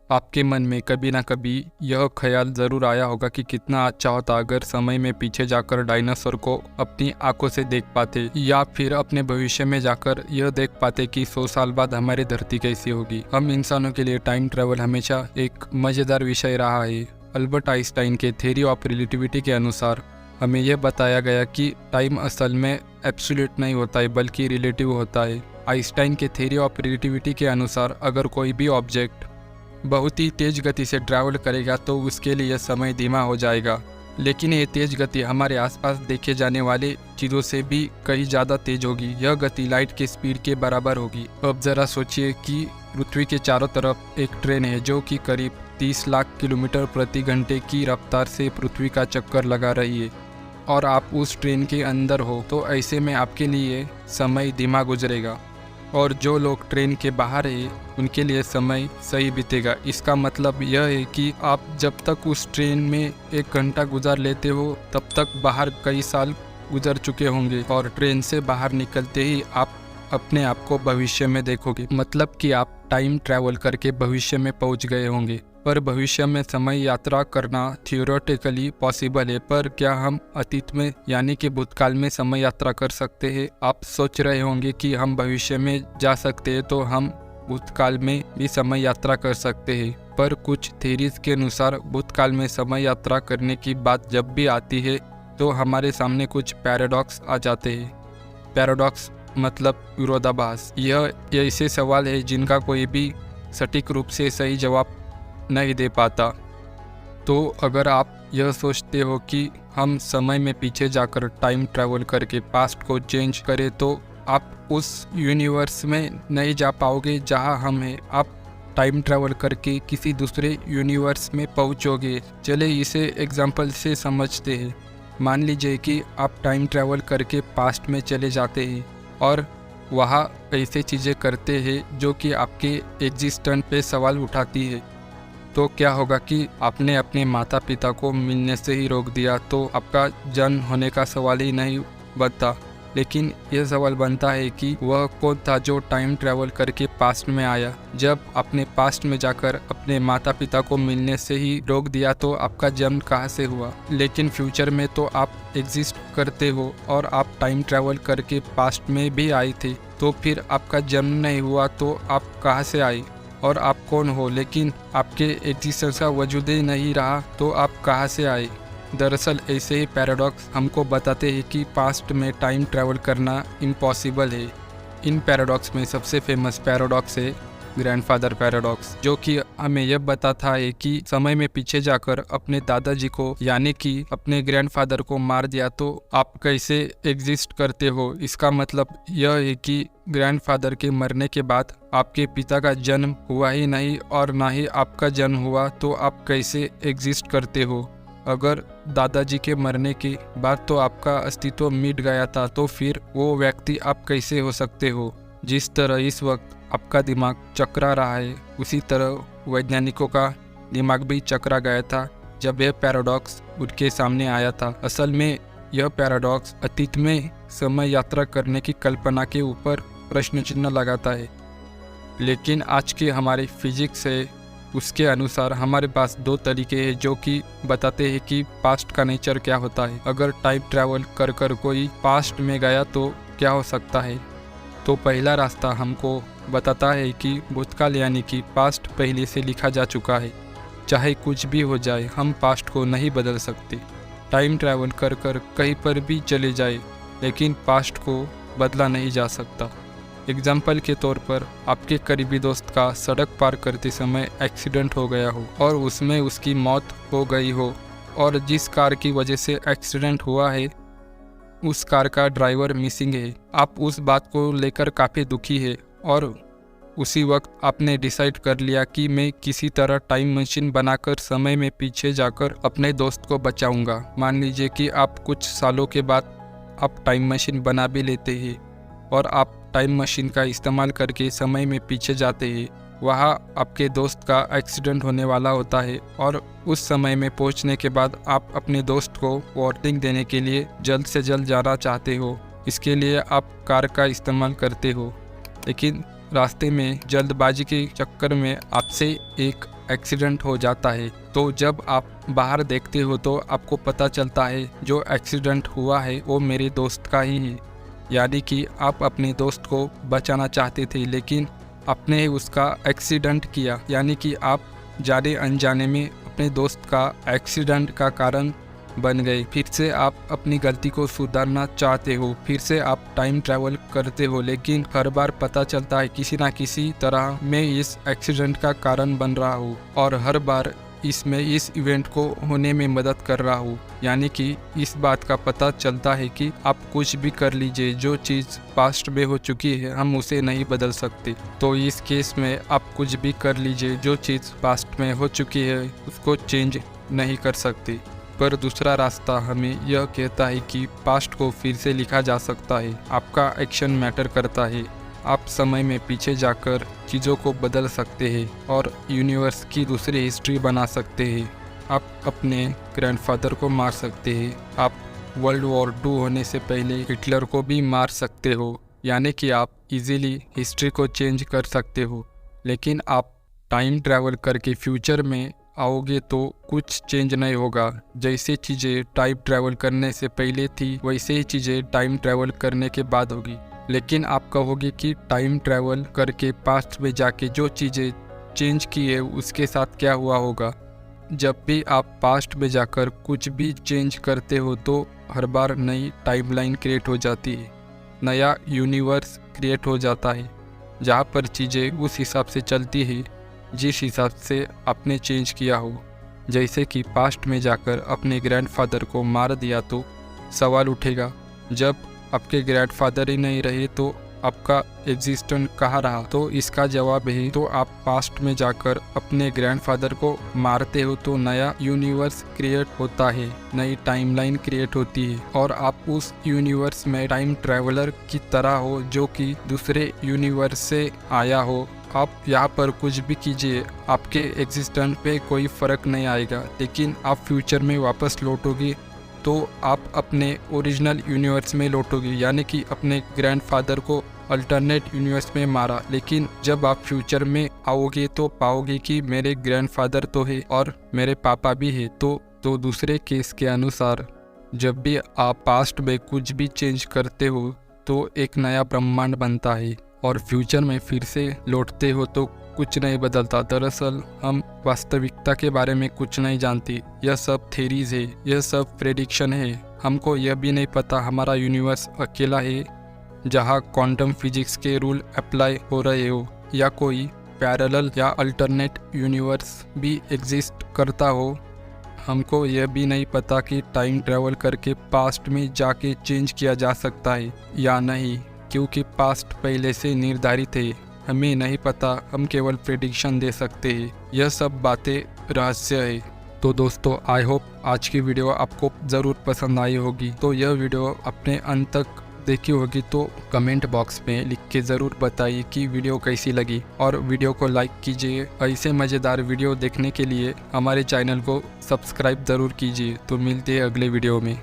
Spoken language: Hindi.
आपके मन में कभी ना कभी यह ख्याल ज़रूर आया होगा कि कितना अच्छा होता अगर समय में पीछे जाकर डायनासोर को अपनी आंखों से देख पाते, या फिर अपने भविष्य में जाकर यह देख पाते कि 100 साल बाद हमारी धरती कैसी होगी। हम इंसानों के लिए टाइम ट्रैवल हमेशा एक मज़ेदार विषय रहा है। अल्बर्ट आइंस्टाइन के थ्योरी ऑफ रिलेटिविटी के अनुसार हमें यह बताया गया कि टाइम असल में एब्सोल्यूट नहीं होता है बल्कि रिलेटिव होता है। आइंस्टाइन के थ्योरी ऑफ रिलेटिविटी के अनुसार अगर कोई भी ऑब्जेक्ट बहुत ही तेज़ गति से ट्रैवल करेगा तो उसके लिए समय धीमा हो जाएगा, लेकिन ये तेज़ गति हमारे आसपास देखे जाने वाले चीज़ों से भी कहीं ज़्यादा तेज होगी। यह गति लाइट के स्पीड के बराबर होगी। अब ज़रा सोचिए कि पृथ्वी के चारों तरफ एक ट्रेन है जो कि करीब 30 लाख किलोमीटर प्रति घंटे की रफ्तार से पृथ्वी का चक्कर लगा रही है और आप उस ट्रेन के अंदर हो, तो ऐसे में आपके लिए समय धीमा गुजरेगा और जो लोग ट्रेन के बाहर है उनके लिए समय सही बीतेगा। इसका मतलब यह है कि आप जब तक उस ट्रेन में 1 घंटा गुजार लेते हो तब तक बाहर कई साल गुजर चुके होंगे और ट्रेन से बाहर निकलते ही आप अपने आप को भविष्य में देखोगे। मतलब कि आप टाइम ट्रैवल करके भविष्य में पहुंच गए होंगे। पर भविष्य में समय यात्रा करना थियोरेटिकली पॉसिबल है, पर क्या हम अतीत में यानी कि भूतकाल में समय यात्रा कर सकते हैं? आप सोच रहे होंगे कि हम भविष्य में जा सकते हैं तो हम भूतकाल में भी समय यात्रा कर सकते हैं, पर कुछ थ्योरीज के अनुसार भूतकाल में समय यात्रा करने की बात जब भी आती है तो हमारे सामने कुछ पैराडॉक्स आ जाते हैं। पैराडॉक्स मतलब विरोधाभास। यह ऐसे सवाल है जिनका कोई भी सटीक रूप से सही जवाब नहीं दे पाता। तो अगर आप यह सोचते हो कि हम समय में पीछे जाकर टाइम ट्रैवल करके पास्ट को चेंज करें तो आप उस यूनिवर्स में नहीं जा पाओगे जहां हम हैं। आप टाइम ट्रैवल करके किसी दूसरे यूनिवर्स में पहुंचोगे। चले इसे एग्जांपल से समझते हैं। मान लीजिए कि आप टाइम ट्रैवल करके पास्ट में चले जाते हैं और वहाँ ऐसे चीज़ें करते हैं जो कि आपके एग्जिस्टेंस पे सवाल उठाती है। तो क्या होगा कि आपने अपने माता पिता को मिलने से ही रोक दिया तो आपका जन्म होने का सवाल ही नहीं बनता। लेकिन यह सवाल बनता है कि वह कौन था जो टाइम ट्रैवल करके पास्ट में आया। जब आपने पास्ट में जाकर अपने माता पिता को मिलने से ही रोक दिया तो आपका जन्म कहाँ से हुआ? लेकिन फ्यूचर में तो आप एग्जिस्ट करते हो और आप टाइम ट्रैवल करके पास्ट में भी आए थे, तो फिर आपका जन्म नहीं हुआ तो आप कहाँ से आए और आप कौन हो? लेकिन आपके एग्जिस्टेंस का वजूद ही नहीं रहा तो आप कहाँ से आए? दरअसल ऐसे ही पैराडॉक्स हमको बताते हैं कि पास्ट में टाइम ट्रैवल करना इम्पॉसिबल है। इन पैराडॉक्स में सबसे फेमस पैराडॉक्स है ग्रैंडफादर पैराडॉक्स, जो कि हमें यह बताता है कि समय में पीछे जाकर अपने दादाजी को यानी कि अपने ग्रैंडफादर को मार दिया तो आप कैसे एग्जिस्ट करते हो। इसका मतलब यह है कि ग्रैंडफादर के मरने के बाद आपके पिता का जन्म हुआ ही नहीं और ना ही आपका जन्म हुआ, तो आप कैसे एग्जिस्ट करते हो। अगर दादाजी के मरने के बाद तो आपका अस्तित्व मिट गया था, तो फिर वो व्यक्ति आप कैसे हो सकते हो। जिस तरह इस वक्त आपका दिमाग चकरा रहा है, उसी तरह वैज्ञानिकों का दिमाग भी चकरा गया था जब यह पैराडॉक्स उनके सामने आया था। असल में यह पैराडॉक्स अतीत में समय यात्रा करने की कल्पना के ऊपर प्रश्न चिन्ह लगाता है। लेकिन आज के हमारे फिजिक्स है उसके अनुसार हमारे पास 2 तरीके हैं जो कि बताते हैं कि पास्ट का नेचर क्या होता है। अगर टाइम ट्रैवल कर कर कोई पास्ट में गया तो क्या हो सकता है। तो पहला रास्ता हमको बताता है कि भूतकाल यानी कि पास्ट पहले से लिखा जा चुका है। चाहे कुछ भी हो जाए हम पास्ट को नहीं बदल सकते। टाइम ट्रैवल कर कर कहीं पर भी चले जाए लेकिन पास्ट को बदला नहीं जा सकता। एग्जाम्पल के तौर पर आपके करीबी दोस्त का सड़क पार करते समय एक्सीडेंट हो गया हो और उसमें उसकी मौत हो गई हो, और जिस कार की वजह से एक्सीडेंट हुआ है उस कार का ड्राइवर मिसिंग है। आप उस बात को लेकर काफ़ी दुखी है और उसी वक्त आपने डिसाइड कर लिया कि मैं किसी तरह टाइम मशीन बनाकर समय में पीछे जाकर अपने दोस्त को बचाऊंगा। मान लीजिए कि आप कुछ सालों के बाद आप टाइम मशीन बना भी लेते हैं और आप टाइम मशीन का इस्तेमाल करके समय में पीछे जाते हैं। वहाँ आपके दोस्त का एक्सीडेंट होने वाला होता है और उस समय में पहुँचने के बाद आप अपने दोस्त को वार्निंग देने के लिए जल्द से जल्द जाना चाहते हो। इसके लिए आप कार का इस्तेमाल करते हो, लेकिन रास्ते में जल्दबाजी के चक्कर में आपसे एक एक्सीडेंट हो जाता है। तो जब आप बाहर देखते हो तो आपको पता चलता है जो एक्सीडेंट हुआ है वो मेरे दोस्त का ही है, यानी कि आप अपने दोस्त को बचाना चाहते थे लेकिन आपने उसका एक्सीडेंट किया, यानी कि आप जाने अनजाने में अपने दोस्त का एक्सीडेंट का कारण बन गए। फिर से आप अपनी गलती को सुधारना चाहते हो, फिर से आप टाइम ट्रैवल करते हो, लेकिन हर बार पता चलता है किसी ना किसी तरह मैं इस एक्सीडेंट का कारण बन रहा हूँ और हर बार इसमें इस इवेंट को होने में मदद कर रहा हूँ। यानी कि इस बात का पता चलता है कि आप कुछ भी कर लीजिए, जो चीज़ पास्ट में हो चुकी है हम उसे नहीं बदल सकते। तो इस केस में आप कुछ भी कर लीजिए, जो चीज़ पास्ट में हो चुकी है उसको चेंज नहीं कर सकते। पर दूसरा रास्ता हमें यह कहता है कि पास्ट को फिर से लिखा जा सकता है। आपका एक्शन मैटर करता है। आप समय में पीछे जाकर चीज़ों को बदल सकते हैं और यूनिवर्स की दूसरी हिस्ट्री बना सकते हैं। आप अपने ग्रैंडफादर को मार सकते हैं। आप वर्ल्ड वॉर 2 होने से पहले हिटलर को भी मार सकते हो, यानी कि आप इजीली हिस्ट्री को चेंज कर सकते हो। लेकिन आप टाइम ट्रैवल करके फ्यूचर में आओगे तो कुछ चेंज नहीं होगा। जैसे चीज़ें टाइम ट्रैवल करने से पहले थी वैसे ही चीज़ें टाइम ट्रैवल करने के बाद होगी। लेकिन आप कहोगे कि टाइम ट्रैवल करके पास्ट में जाके जो चीज़ें चेंज की है उसके साथ क्या हुआ होगा। जब भी आप पास्ट में जाकर कुछ भी चेंज करते हो तो हर बार नई टाइमलाइन क्रिएट हो जाती है, नया यूनिवर्स क्रिएट हो जाता है जहाँ पर चीज़ें उस हिसाब से चलती है जिस हिसाब से आपने चेंज किया हो। जैसे कि पास्ट में जाकर अपने ग्रैंडफादर को मार दिया तो सवाल उठेगा, जब आपके ग्रैंडफादर ही नहीं रहे तो आपका एग्जिस्टेंस कहाँ रहा। तो इसका जवाब है, तो आप पास्ट में जाकर अपने ग्रैंडफादर को मारते हो तो नया यूनिवर्स क्रिएट होता है, नई टाइमलाइन क्रिएट होती है और आप उस यूनिवर्स में टाइम ट्रैवलर की तरह हो जो कि दूसरे यूनिवर्स से आया हो। आप यहाँ पर कुछ भी कीजिए, आपके एग्जिस्टेंस पे कोई फ़र्क नहीं आएगा। लेकिन आप फ्यूचर में वापस लौटोगे तो आप अपने ओरिजिनल यूनिवर्स में लौटोगे, यानी कि अपने ग्रैंडफादर को अल्टरनेट यूनिवर्स में मारा। लेकिन जब आप फ्यूचर में आओगे तो पाओगे कि मेरे ग्रैंडफादर तो है और मेरे पापा भी है। तो दूसरे केस के अनुसार जब भी आप पास्ट में कुछ भी चेंज करते हो तो एक नया ब्रह्मांड बनता है और फ्यूचर में फिर से लौटते हो तो कुछ नहीं बदलता। दरअसल हम वास्तविकता के बारे में कुछ नहीं जानते, यह सब थेरीज है, यह सब प्रेडिक्शन है। हमको यह भी नहीं पता हमारा यूनिवर्स अकेला है जहाँ क्वांटम फिजिक्स के रूल अप्लाई हो रहे हो या कोई पैरेलल या अल्टरनेट यूनिवर्स भी एग्जिस्ट करता हो। हमको यह भी नहीं पता कि टाइम ट्रैवल करके पास्ट में जाके चेंज किया जा सकता है या नहीं, क्योंकि पास्ट पहले से निर्धारित है। हमें नहीं पता, हम केवल प्रेडिक्शन दे सकते हैं। यह सब बातें रहस्य है। तो दोस्तों, आई होप आज की वीडियो आपको ज़रूर पसंद आई होगी। तो यह वीडियो अपने अंत तक देखी होगी तो कमेंट बॉक्स में लिख के ज़रूर बताइए कि वीडियो कैसी लगी और वीडियो को लाइक कीजिए। ऐसे मज़ेदार वीडियो देखने के लिए हमारे चैनल को सब्सक्राइब ज़रूर कीजिए। तो मिलते हैं अगले वीडियो में।